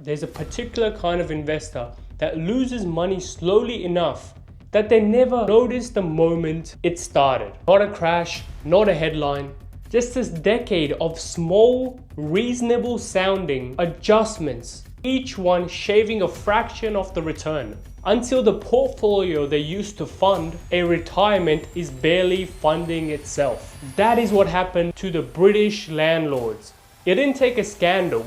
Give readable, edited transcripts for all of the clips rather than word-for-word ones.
There's a particular kind of investor that loses money slowly enough that they never notice the moment it started. Not a crash, not a headline, just this decade of small, reasonable sounding adjustments, each one shaving a fraction of the return, until the portfolio they used to fund a retirement is barely funding itself. That is what happened to the British landlords. It didn't take a scandal,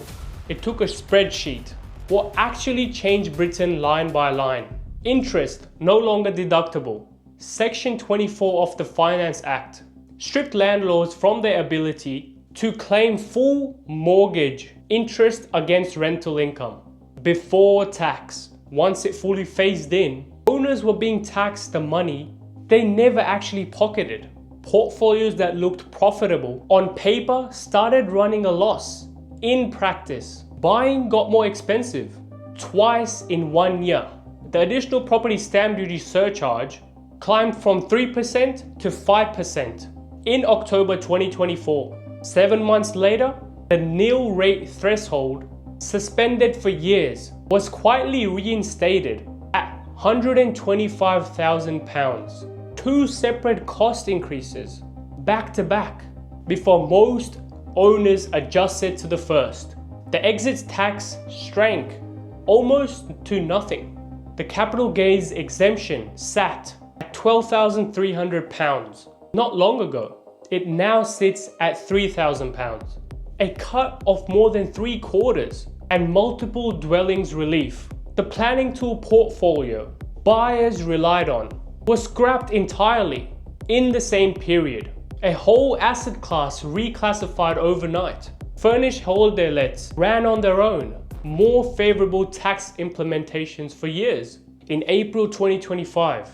it took a spreadsheet. What actually changed Britain line by line? Interest no longer deductible. Section 24 of the Finance Act stripped landlords from their ability to claim full mortgage interest against rental income before tax. Once it fully phased in, owners were being taxed the money they never actually pocketed. Portfolios that looked profitable on paper started running a loss. In practice, buying got more expensive twice in 1 year. The additional property stamp duty surcharge climbed from 3% to 5% in October 2024. 7 months later, the nil rate threshold, suspended for years, was quietly reinstated at £125,000. 2 separate cost increases back to back before most owners adjusted to the first. The exit tax shrank almost to nothing. The capital gains exemption sat at £12,300 not long ago. It now sits at £3,000. A cut of more than 3/4, and multiple dwellings relief. The planning tool portfolio buyers relied on was scrapped entirely in the same period. A whole asset class reclassified overnight. Furnished holiday lets ran on their own. More favorable tax implementations for years. In April 2025,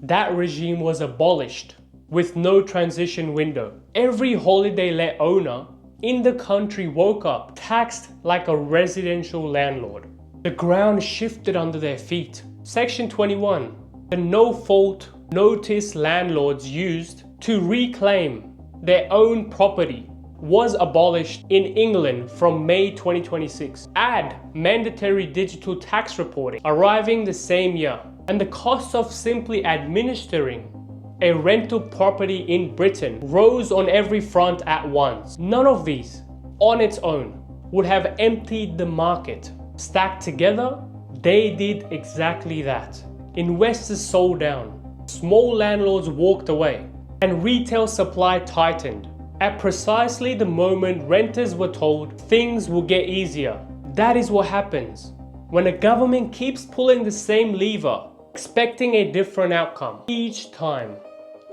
that regime was abolished with no transition window. Every holiday let owner in the country woke up taxed like a residential landlord. The ground shifted under their feet. Section 21, the no-fault notice landlords used to reclaim their own property, was abolished in England from May 2026. Add mandatory digital tax reporting arriving the same year, and the cost of simply administering a rental property in Britain rose on every front at once. None of these, on its own, would have emptied the market. Stacked together, they did exactly that. Investors sold down, small landlords walked away, and retail supply tightened at precisely the moment renters were told things will get easier. That is what happens when a government keeps pulling the same lever, expecting a different outcome each time.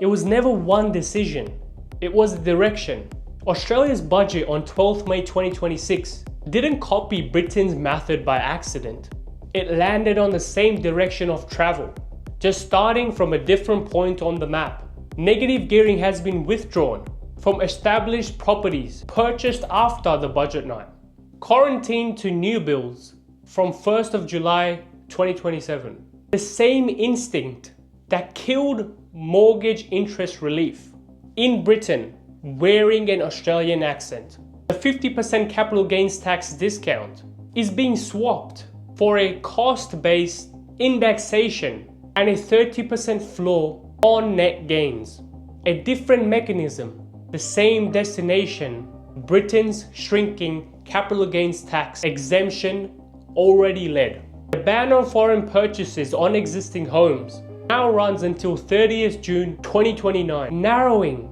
It was never one decision, it was a direction. Australia's budget on 12th May 2026 didn't copy Britain's method by accident. It landed on the same direction of travel, just starting from a different point on the map. Negative gearing has been withdrawn from established properties purchased after the budget night. Quarantine to new builds from 1st of July 2027. The same instinct that killed mortgage interest relief in Britain wearing an Australian accent. The 50% capital gains tax discount is being swapped for a cost-based indexation and a 30% floor on net gains. A different mechanism, the same destination. Britain's shrinking capital gains tax exemption already led. The ban on foreign purchases on existing homes now runs until 30th June 2029, narrowing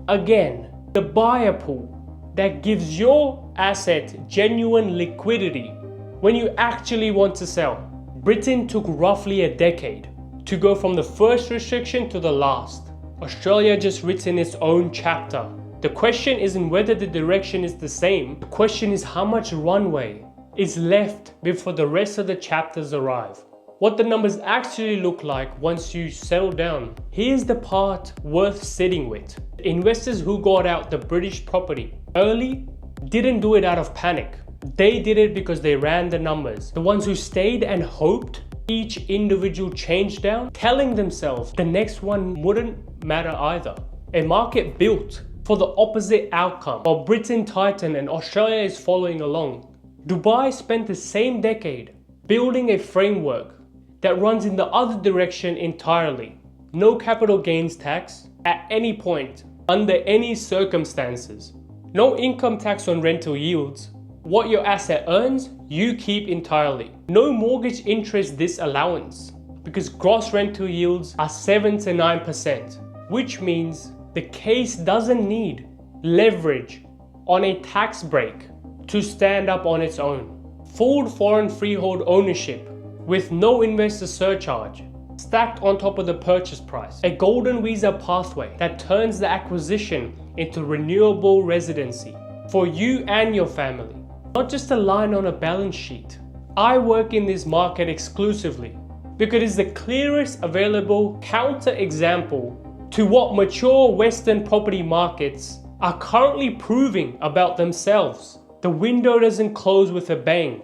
again the buyer pool that gives your asset genuine liquidity when you actually want to sell. Britain took roughly a decade to go from the first restriction to the last. Australia just written its own chapter. The question isn't whether the direction is the same, the question is how much runway is left before the rest of the chapters arrive. What the numbers actually look like once you settle down. Here's the part worth sitting with. Investors who got out the British property early didn't do it out of panic. They did it because they ran the numbers. The ones who stayed and hoped each individual change down, telling themselves the next one wouldn't matter either. A market built for the opposite outcome. While Britain tightened and Australia is following along, Dubai spent the same decade building a framework that runs in the other direction entirely. No capital gains tax at any point, under any circumstances. No income tax on rental yields. What your asset earns, you keep entirely. No mortgage interest disallowance, because gross rental yields are 7 to 9%, which means the case doesn't need leverage on a tax break to stand up on its own. Full foreign freehold ownership with no investor surcharge, stacked on top of the purchase price. A golden visa pathway that turns the acquisition into renewable residency for you and your family. Not just a line on a balance sheet. I work in this market exclusively because it is the clearest available counter-example to what mature Western property markets are currently proving about themselves. The window doesn't close with a bang.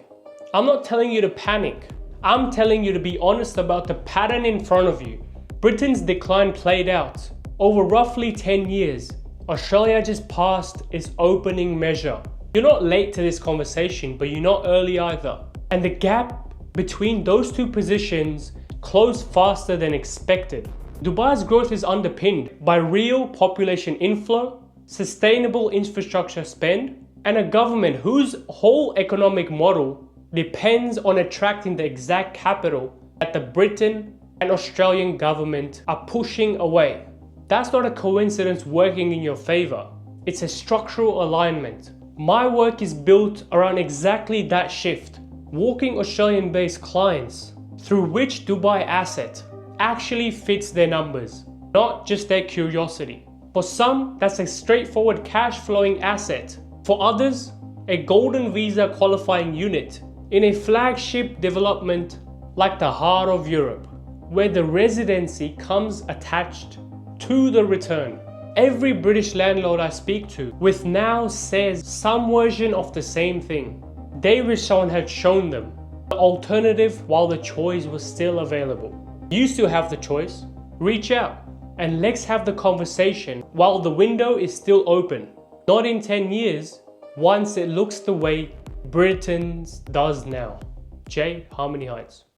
I'm not telling you to panic. I'm telling you to be honest about the pattern in front of you. Britain's decline played out. Over roughly 10 years, Australia just passed its opening measure. You're not late to this conversation, but you're not early either. And the gap between those two positions closed faster than expected. Dubai's growth is underpinned by real population inflow, sustainable infrastructure spend, and a government whose whole economic model depends on attracting the exact capital that the Britain and Australian government are pushing away. That's not a coincidence working in your favor. It's a structural alignment. My work is built around exactly that shift, walking Australian-based clients through which Dubai asset actually fits their numbers, not just their curiosity. For some, that's a straightforward cash flowing asset. For others, a golden visa qualifying unit in a flagship development like the heart of Europe, where the residency comes attached to the return. Every British landlord I speak to with now says some version of the same thing. They wish someone had shown them the alternative while the choice was still available. You still have the choice. Reach out and let's have the conversation while the window is still open. Not in 10 years, once it looks the way Britain's does now. Jay, Harmony Heights.